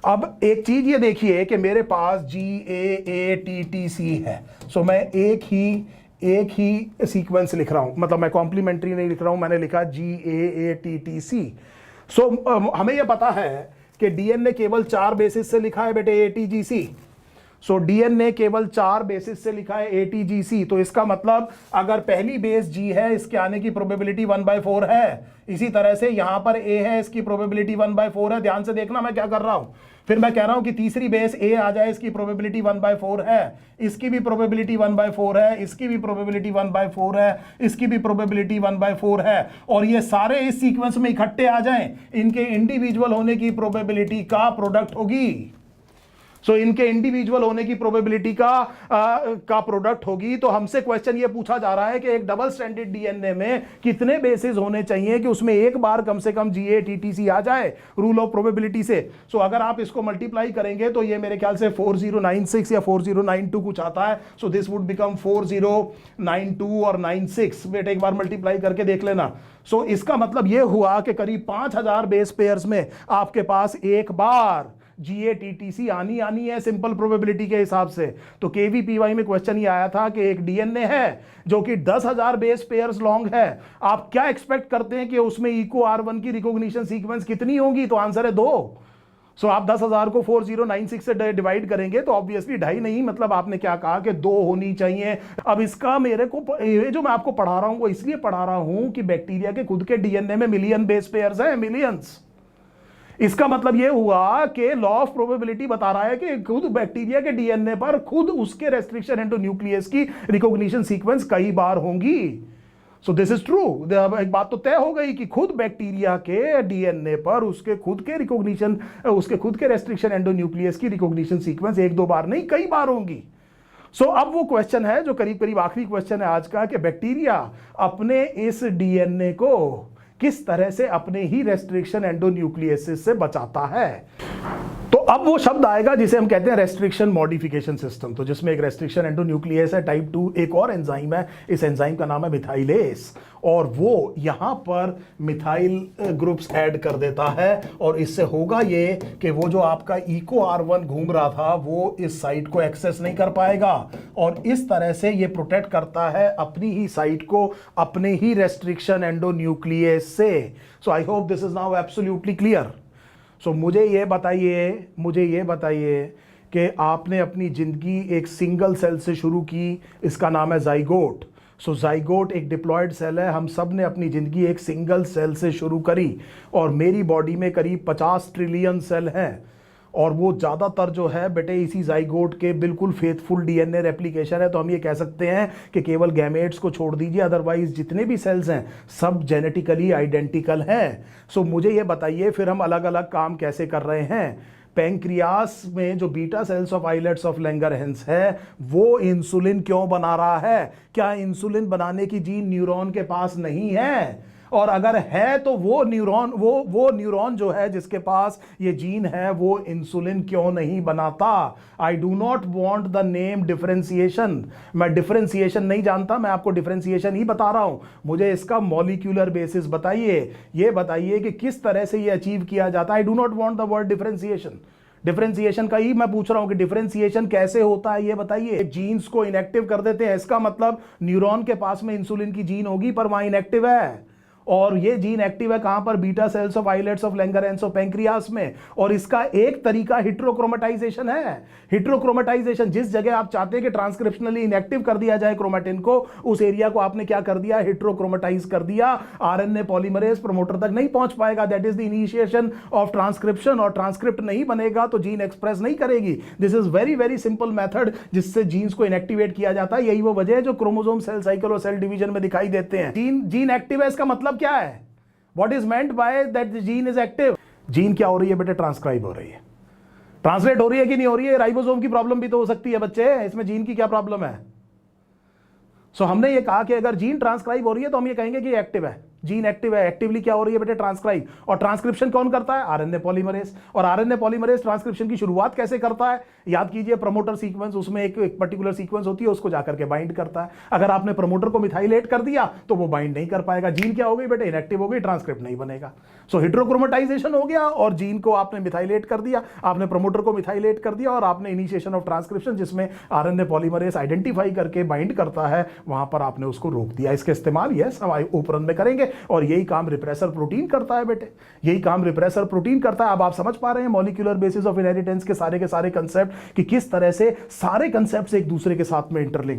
अब एक चीज ये देखिए कि मेरे पास GAATTC है, सो मैं एक ही सीक्वेंस लिख रहा हूं, मतलब मैं कॉम्प्लीमेंट्री नहीं लिख रहा हूं, मैंने लिखा GAATTC। सो हमें यह पता है कि डीएनए केवल 4 बेसिस से लिखा है बेटे ATGC। सो डीएनए केवल 4 बेसिस से लिखा है ATGC, तो इसका मतलब अगर पहली बेस G है, इसके आने की प्रोबेबिलिटी 1/4 है। इसी तरह से यहां पर A है, इसकी प्रोबेबिलिटी 1/4 है। ध्यान से देखना मैं क्या कर रहा हूं, फिर मैं कह रहा हूं कि तीसरी बेस A आ जाए, इसकी प्रोबेबिलिटी 1/4 है, इसकी भी प्रोबेबिलिटी 1/4 है, इसकी भी प्रोबेबिलिटी 1/4 है, इसकी भी प्रोबेबिलिटी 1/4 है, और ये सारे इस सीक्वेंस में इकट्ठे आ जाएं, इनके इंडिविजुअल होने की प्रोबेबिलिटी का प्रोडक्ट होगी। सो इनके इंडिविजुअल होने की प्रोबेबिलिटी का प्रोडक्ट होगी। तो हमसे क्वेश्चन ये पूछा जा रहा है कि एक डबल स्ट्रैंडेड डीएनए में कितने बेसिस होने चाहिए कि उसमें एक बार कम से कम GATTC आ जाए रूल ऑफ प्रोबेबिलिटी से। सो अगर आप इसको मल्टीप्लाई करेंगे तो ये मेरे ख्याल से 4096 या 4092 कुछ आता है। सो दिस वुड बिकम 4092 और 96। बेटे एक बार मल्टीप्लाई करके देख लेना। सो इसका मतलब ये हुआ कि करीब 5000 बेस पेयर्स में आपके पास एक बार GATTC आनी है सिंपल प्रोबेबिलिटी के हिसाब से। तो KVPY में क्वेश्चन ये आया था कि एक डीएनए है जो कि 10,000 बेस पेयर्स लॉन्ग है, आप क्या एक्सपेक्ट करते हैं कि उसमें इको R1 की रिकॉग्निशन सीक्वेंस कितनी होगी? तो आंसर है 2। सो आप 10,000 को 4096 से डिवाइड करेंगे तो ऑब्वियसली 2.5 नहीं, मतलब आपने क्या कहा कि 2 होनी चाहिए। अब इसका मेरे को ये जो मैं आपको पढ़ा रहा हूं वो इसलिए पढ़ा रहा हूं कि बैक्टीरिया के खुद के डीएनए में मिलियन बेस पेयर्स हैं, मिलियंस। इसका मतलब यह हुआ कि लॉ ऑफ प्रोबेबिलिटी बता रहा है कि खुद बैक्टीरिया के डीएनए पर खुद उसके रेस्ट्रिक्शन इनटू न्यूक्लियस की रिकॉग्निशन सीक्वेंस कई बार होंगी। So this is true. एक बात तो तय हो गई कि खुद बैक्टीरिया के डीएनए पर उसके खुद के रिकॉग्निशन, उसके खुद के रेस्ट्रिक्शन एंडो न्यूक्लियस की रिकॉग्निशन सीक्वेंस 1-2 बार नहीं कई बार होंगी। सो अब वो क्वेश्चन है जो करीब करीब आखिरी क्वेश्चन है आज का कि बैक्टीरिया अपने इस डीएनए को किस तरह से अपने ही रेस्ट्रिक्शन एंडोन्यूक्लियसिस से बचाता है। तो अब वो शब्द आएगा जिसे हम कहते हैं रेस्ट्रिक्शन मॉडिफिकेशन सिस्टम। तो जिसमें एक रेस्ट्रिक्शन एंडोन्यूक्लियस है टाइप 2, एक और एंजाइम है, इस एंजाइम का नाम है मिथाइलेस, और वो यहां पर मिथाइल ग्रुप्स ऐड कर देता है, और इससे होगा ये कि वो जो आपका इको R1 घूम रहा था वो इस साइट को एक्सेस नहीं कर पाएगा, और इस तरह से ये प्रोटेक्ट करता है अपनी ही साइट को अपने ही रेस्ट्रिक्शन एंडोन्यूक्लियस से। So I hope this is now absolutely clear. So मुझे ये बताइए कि आपने अपनी जिंदगी एक सिंगल सेल से शुरू की, इसका नाम है जाइगोट। सो जाइगोट एक डिप्लॉयड सेल है, हम सब ने अपनी ज़िंदगी एक सिंगल सेल से शुरू करी, और मेरी बॉडी में करीब 50 ट्रिलियन सेल हैं, और वो ज़्यादातर जो है बेटे इसी जाइगोट के बिल्कुल फेथफुल डीएनए रेप्लिकेशन है। तो हम ये कह सकते हैं कि केवल गैमेट्स को छोड़ दीजिए, अदरवाइज जितने भी सेल्स हैं सब जेनेटिकली आइडेंटिकल हैं। सो मुझे ये बताइए फिर हम अलग अलग काम कैसे कर रहे हैं। पैंक्रियास में जो beta cells of islets of Langerhans है वो इंसुलिन क्यों बना रहा है? क्या इंसुलिन बनाने की जीन न्यूरॉन के पास नहीं है? और अगर है तो वो न्यूरॉन जो है जिसके पास ये जीन है वो इंसुलिन क्यों नहीं बनाता? I do not want the name differentiation. मैं डिफरेंशिएशन नहीं जानता, मैं आपको डिफरेंशिएशन ही बता रहा हूं। मुझे इसका मॉलिक्यूलर बेसिस बताइए, ये बताइए कि किस तरह से ये अचीव किया जाता है। I do not want the word differentiation. Differentiation का ही मैं पूछ रहा हूं कि डिफरेंशिएशन कैसे होता है ये बताइए। जीन्स को इनएक्टिव कर देते हैं, इसका मतलब न्यूरॉन के पास में इंसुलिन की जीन होगी पर वहां इनएक्टिव है, और ये जीन एक्टिव है कहां पर? Beta cells of islets of Langerhans of pancreas में। और इसका एक तरीका हिट्रोक्रोमेटाइजेशन है। हिट्रोक्रोमेटाइजेशन, जिस जगह आप चाहते हैं कि ट्रांसक्रिप्शनली इनएक्टिव कर दिया जाए क्रोमेटिन को, उस एरिया को आपने क्या कर दिया? हिट्रोक्रोमेटाइज कर दिया। आरएनए पॉलीमरेज प्रमोटर तक नहीं पहुंच पाएगा, that is the initiation of transcription, और ट्रांसक्रिप्ट नहीं बनेगा तो जीन एक्सप्रेस नहीं करेगी। This is very very simple method जिससे जीन्स को इनएक्टिवेट किया जाता है। यही वो वजह है जो क्रोमोसोम सेल साइकिल और सेल डिवीजन में दिखाई देते हैं। जीन एक्टिव है, इसका मतलब क्या है? What is meant by that the gene is active? Gene क्या हो रही है बेटे? ट्रांसक्राइब हो रही है, ट्रांसलेट हो रही है कि नहीं हो रही है? राइबोसोम की प्रॉब्लम भी तो हो सकती है बच्चे, इसमें जीन की क्या प्रॉब्लम है? सो हमने ये कहा कि अगर जीन ट्रांसक्राइब हो रही है तो हम ये कहेंगे कि एक्टिव है। जीन एक्टिव है, एक्टिवली क्या हो रही है बेटे, ट्रांसक्राइब। और ट्रांसक्रिप्शन कौन करता है, आरएनए पॉलीमरेज। और आरएनए पॉलीमरेज ट्रांसक्रिप्शन की शुरुआत कैसे करता है, याद कीजिए प्रमोटर सीक्वेंस, उसमें एक पर्टिकुलर सीक्वेंस होती है, उसको जाकर के बाइंड करता है। अगर आपने प्रमोटर को मिथाइलेट कर दिया तो वो बाइंड नहीं कर पाएगा, जीन क्या हो गई बेटे, इनएक्टिव हो गई, ट्रांसक्रिप्ट नहीं बनेगा। सो हेटेरोक्रोमेटाइजेशन हो गया और जीन को आपने मिथाइलेट कर दिया, आपने प्रमोटर को मिथाइलेट कर दिया और आपने इनिशिएशन ऑफ ट्रांसक्रिप्शन जिसमें आरएनए पॉलीमरेज आइडेंटिफाई करके बाइंड करता है, वहां पर आपने उसको रोक दिया। इसके इस्तेमाल यस हम ओपरन में करेंगे और यही काम रिप्रेसर प्रोटीन करता है बेटे, यही काम रिप्रेसर प्रोटीन करता है। अब आप समझ पा रहे हैं मॉलिक्यूलर बेसिस ऑफ इनहेरिटेंस के सारे कंसेप्ट कि किस तरह से सारे कंसेप्ट एक दूसरे के साथ में इंटरलिंक